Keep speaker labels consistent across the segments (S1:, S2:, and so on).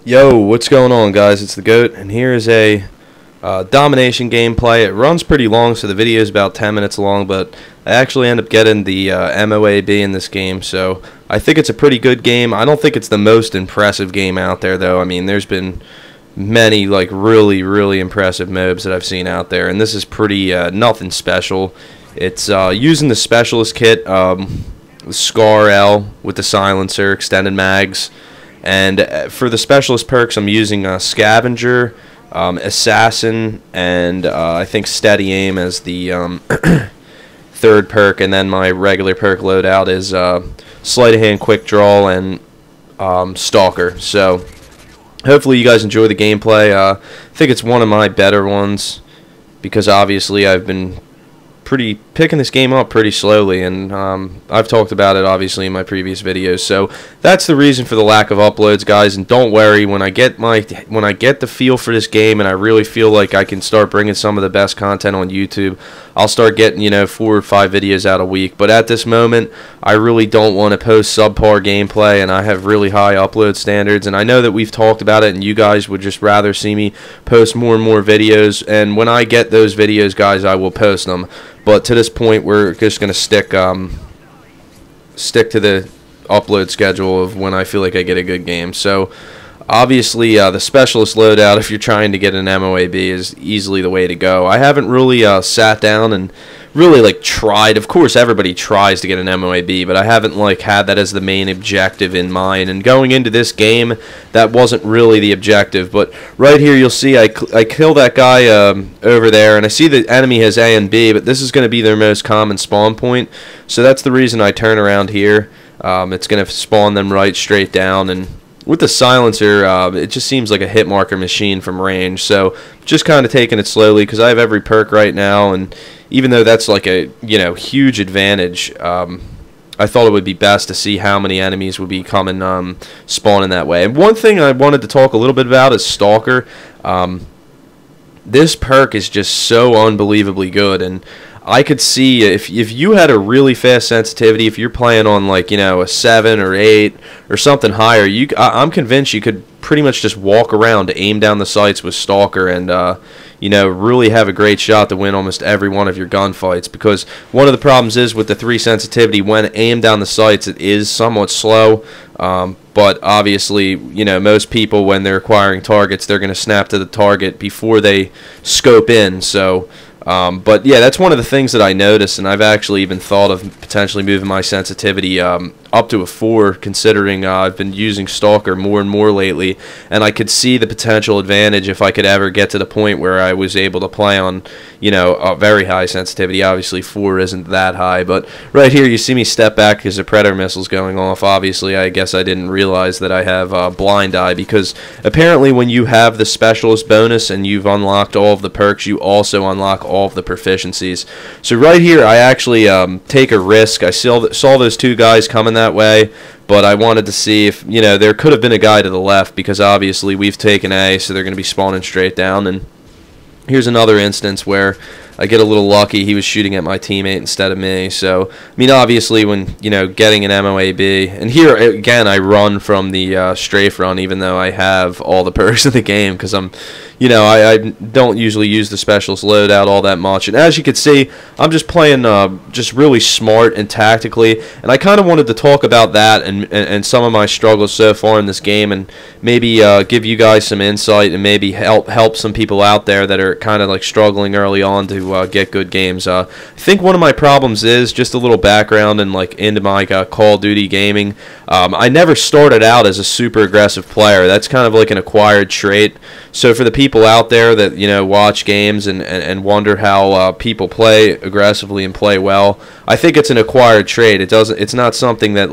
S1: Yo, what's going on, guys? It's the GOAT, and here is a domination gameplay. It runs pretty long, so the video is about 10 minutes long, but I actually end up getting the M.O.A.B in this game, so I think it's a pretty good game. I don't think it's the most impressive game out there, though. I mean, there's been many, like, really impressive MOABs that I've seen out there, and this is pretty nothing special. It's using the specialist kit, Scar L with the silencer, extended mags. And for the specialist perks, I'm using Scavenger, Assassin, and I think Steady Aim as the third perk. And then my regular perk loadout is Sleight of Hand, Quick Draw, and Stalker. So hopefully you guys enjoy the gameplay. I think it's one of my better ones because obviously I've been picking this game up pretty slowly, and I've talked about it obviously in my previous videos. So that's the reason for the lack of uploads, guys. And don't worry, when I get the feel for this game and I really feel like I can start bringing some of the best content on YouTube, I'll start getting 4 or 5 videos out a week. But at this moment, I really don't want to post subpar gameplay, and I have really high upload standards, and I know that we've talked about it and you guys would just rather see me post more and more videos, and when I get those videos, guys, I will post them. But to this point, we're just going to stick to the upload schedule of when I feel like I get a good game. So obviously the specialist loadout, if you're trying to get an M.O.A.B, is easily the way to go. I haven't really sat down and really tried. Of course everybody tries to get an M.O.A.B, but I haven't had that as the main objective in mind, and going into this game that wasn't really the objective. But right here you'll see I kill that guy over there, and I see the enemy has A and B, but this is going to be their most common spawn point, so that's the reason I turn around here. It's going to spawn them right straight down, and with the silencer, it just seems like a hit marker machine from range. So just kind of taking it slowly because I have every perk right now, and even though that's like a huge advantage, I thought it would be best to see how many enemies would be coming spawning that way. And one thing I wanted to talk a little bit about is Stalker. This perk is just so unbelievably good, and I could see if you had a really fast sensitivity, if you're playing on a 7 or 8 or something higher, I'm convinced you could pretty much just walk around, aim down the sights with Stalker, and really have a great shot to win almost every one of your gunfights. Because one of the problems is with the 3 sensitivity, when aimed down the sights, it is somewhat slow. But obviously, most people, when they're acquiring targets, they're going to snap to the target before they scope in. So but yeah, that's one of the things that I noticed, and I've actually even thought of potentially moving my sensitivity up to a 4, considering I've been using Stalker more and more lately, and I could see the potential advantage if I could ever get to the point where I was able to play on a very high sensitivity. Obviously 4 isn't that high, but right here you see me step back because the Predator missile's going off. Obviously I guess I didn't realize that I have blind eye, because apparently when you have the specialist bonus and you've unlocked all of the perks, you also unlock all of the proficiencies. So right here I actually take a risk. I saw those 2 guys coming that way, but I wanted to see if there could have been a guy to the left, because obviously we've taken A, so they're going to be spawning straight down. And here's another instance where I get a little lucky. He was shooting at my teammate instead of me. So, I mean, obviously when, getting an M.O.A.B, and here, again, I run from the strafe run, even though I have all the perks of the game, because I'm, I don't usually use the specialist loadout all that much. And as you can see, I'm just playing just really smart and tactically, and I kind of wanted to talk about that and some of my struggles so far in this game, and maybe give you guys some insight and maybe help some people out there that are kind of struggling early on to get good games. I think one of my problems is just a little background and into my Call of Duty gaming. I never started out as a super aggressive player. That's kind of like an acquired trait. So for the people out there that watch games and wonder how people play aggressively and play well, I think it's an acquired trait. It's not something that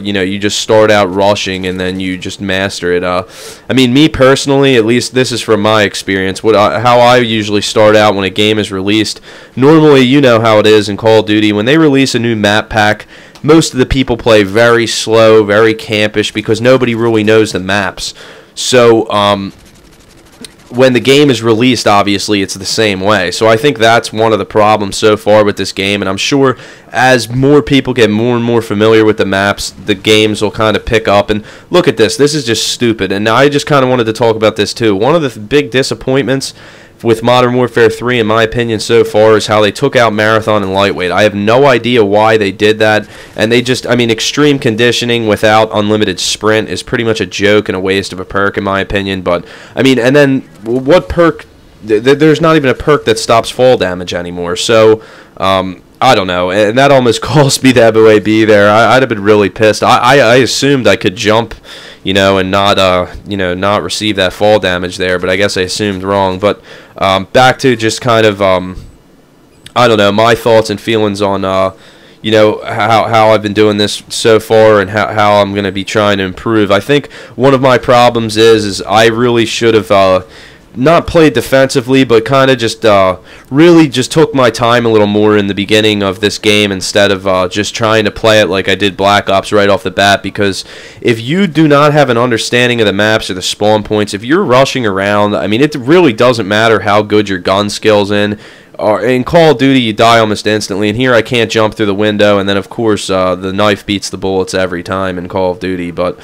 S1: you just start out rushing and then you just master it. I mean, me personally, at least this is from my experience, how I usually start out when a game is released. Normally, you know how it is in Call of Duty. When they release a new map pack, most of the people play very slow, very campish, because nobody really knows the maps. So when the game is released, obviously, it's the same way. So I think that's one of the problems so far with this game, and I'm sure as more people get more and more familiar with the maps, the games will kind of pick up. And look at this. This is just stupid, and I just kind of wanted to talk about this too. One of the big disappointments with Modern Warfare 3, in my opinion, so far, is how they took out Marathon and Lightweight. I have no idea why they did that, and they just, I mean, extreme conditioning without unlimited sprint is pretty much a joke and a waste of a perk, in my opinion. But, I mean, and then what perk, there's not even a perk that stops fall damage anymore, so, I don't know, and that almost cost me the M.O.A.B there. I'd have been really pissed. I assumed I could jump, you know, and not, not receive that fall damage there, but I guess I assumed wrong. But back to just kind of, I don't know, my thoughts and feelings on, you know, how I've been doing this so far and how I'm going to be trying to improve. I think one of my problems is I really should have not played defensively, but kind of just really just took my time a little more in the beginning of this game instead of just trying to play it like I did Black Ops right off the bat. Because if you do not have an understanding of the maps or the spawn points, if you're rushing around, I mean, it really doesn't matter how good your gun skill's in Call of Duty, you die almost instantly, and here I can't jump through the window, and then, of course, the knife beats the bullets every time in Call of Duty, but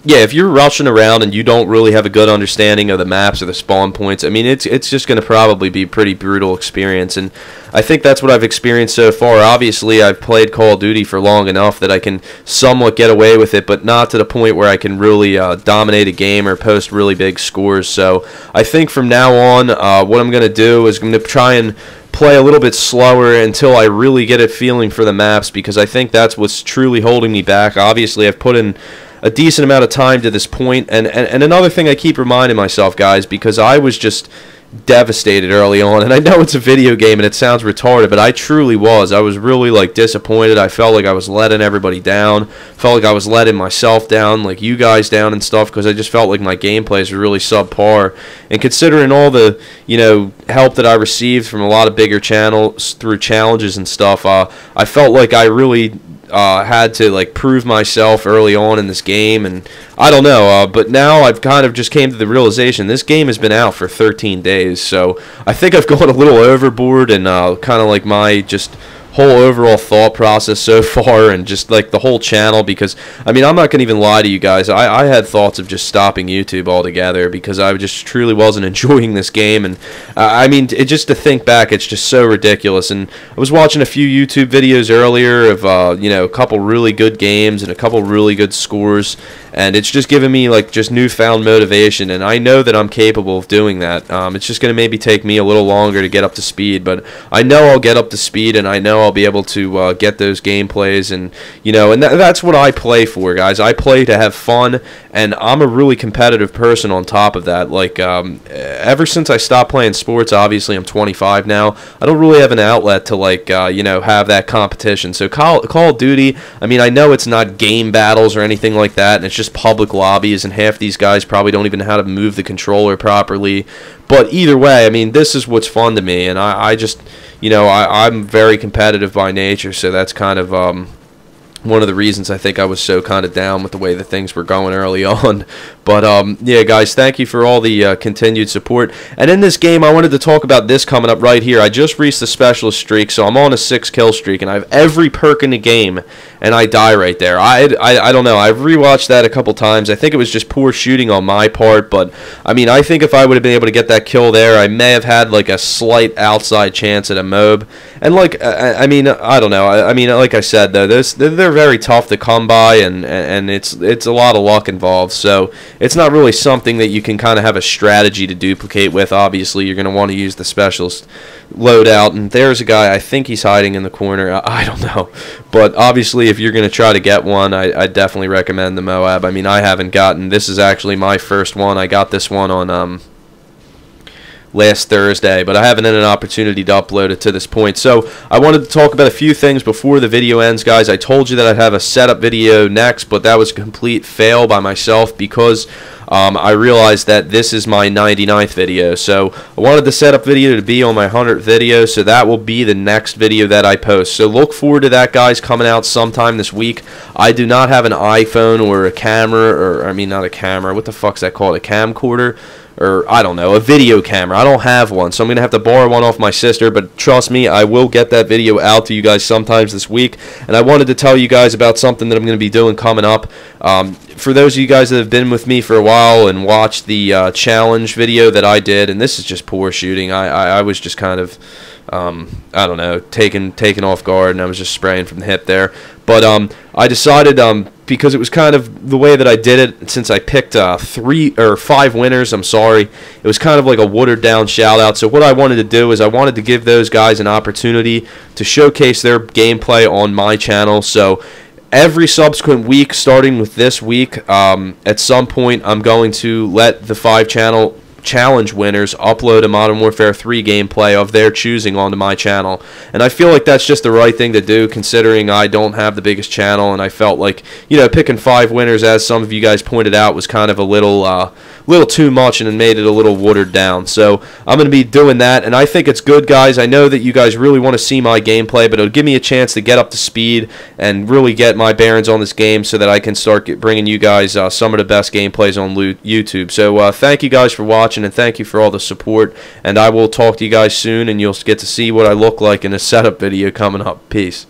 S1: yeah, if you're rushing around and you don't really have a good understanding of the maps or the spawn points, I mean, it's just going to probably be a pretty brutal experience, and I think that's what I've experienced so far. Obviously, I've played Call of Duty for long enough that I can somewhat get away with it, but not to the point where I can really dominate a game or post really big scores. So I think from now on, what I'm going to do is I'm going to try and play a little bit slower until I really get a feeling for the maps, because I think that's what's truly holding me back. Obviously, I've put in a decent amount of time to this point, and another thing I keep reminding myself, guys, because I was just devastated early on, and I know it's a video game and it sounds retarded, but I truly was. I was really like disappointed. I felt like I was letting everybody down, felt like I was letting myself down, like you guys down and stuff, because I just felt like my gameplays were really subpar. And considering all the, you know, help that I received from a lot of bigger channels through challenges and stuff, I felt like I really had to like prove myself early on in this game, and I don't know, but now I've kind of just came to the realization this game has been out for 13 days, so I think I've gone a little overboard, and kind of like my just whole overall thought process so far, and just like the whole channel, because I mean, I'm not gonna even lie to you guys, I had thoughts of just stopping YouTube altogether, because I just truly wasn't enjoying this game. And I mean, just to think back, it's just so ridiculous. And I was watching a few YouTube videos earlier of you know, a couple really good games and a couple really good scores, and it's just given me like just newfound motivation, and I know that I'm capable of doing that. It's just gonna maybe take me a little longer to get up to speed, but I know I'll get up to speed, and I know I'll be able to get those gameplays, and you know, and that's what I play for, guys. I play to have fun, and I'm a really competitive person on top of that. Like ever since I stopped playing sports, obviously I'm 25 now, I don't really have an outlet to like you know, have that competition. So Call of Duty, I mean, I know it's not game battles or anything like that, and it's just public lobbies, and half these guys probably don't even know how to move the controller properly, but either way, I mean, this is what's fun to me, and I just, you know, I'm very competitive by nature, so that's kind of one of the reasons I think I was so kind of down with the way that things were going early on. But yeah, guys, thank you for all the continued support. And in this game, I wanted to talk about this coming up right here. I just reached the specialist streak, so I'm on a 6-kill streak, and I have every perk in the game, and I die right there. I don't know. I've rewatched that a couple times. I think it was just poor shooting on my part, but I mean, I think if I would have been able to get that kill there, I may have had like a slight outside chance at a M.O.A.B. And like, I mean, I don't know. I mean, like I said though, they're very tough to come by, and it's a lot of luck involved. So it's not really something that you can kind of have a strategy to duplicate with. Obviously, you're going to want to use the specialist loadout, and there's a guy, I think he's hiding in the corner. I don't know, but obviously if you're going to try to get one, I definitely recommend the M.O.A.B. I mean, I haven't gotten, this is actually my first one. I got this one on last Thursday, but I haven't had an opportunity to upload it to this point. So I wanted to talk about a few things before the video ends, guys. I told you that I'd have a setup video next, but that was a complete fail by myself, because I realized that this is my 99th video. So I wanted the setup video to be on my 100th video, so that will be the next video that I post. So look forward to that, guys, coming out sometime this week. I do not have an iPhone or a camera, or I mean not a camera, what the fuck's that called, a camcorder? Or, I don't know, a video camera. I don't have one, so I'm going to have to borrow one off my sister, but trust me, I will get that video out to you guys sometimes this week. And I wanted to tell you guys about something that I'm going to be doing coming up. For those of you guys that have been with me for a while and watched the challenge video that I did, and this is just poor shooting, I was just kind of, I don't know, taken off guard, and I was just spraying from the hip there. But I decided, because it was kind of the way that I did it, since I picked 3 or 5 winners, I'm sorry, it was kind of like a watered down shout out. So what I wanted to do is I wanted to give those guys an opportunity to showcase their gameplay on my channel. So every subsequent week, starting with this week, at some point I'm going to let the 5 challenge winners upload a Modern Warfare 3 gameplay of their choosing onto my channel. And I feel like that's just the right thing to do, considering I don't have the biggest channel, and I felt like, you know, picking 5 winners, as some of you guys pointed out, was kind of a little too much, and it made it a little watered down. So I'm going to be doing that, and I think it's good, guys. I know that you guys really want to see my gameplay, but it'll give me a chance to get up to speed and really get my bearings on this game so that I can start bringing you guys some of the best gameplays on YouTube. So thank you guys for watching, and thank you for all the support, and I will talk to you guys soon, and you'll get to see what I look like in a setup video coming up. Peace.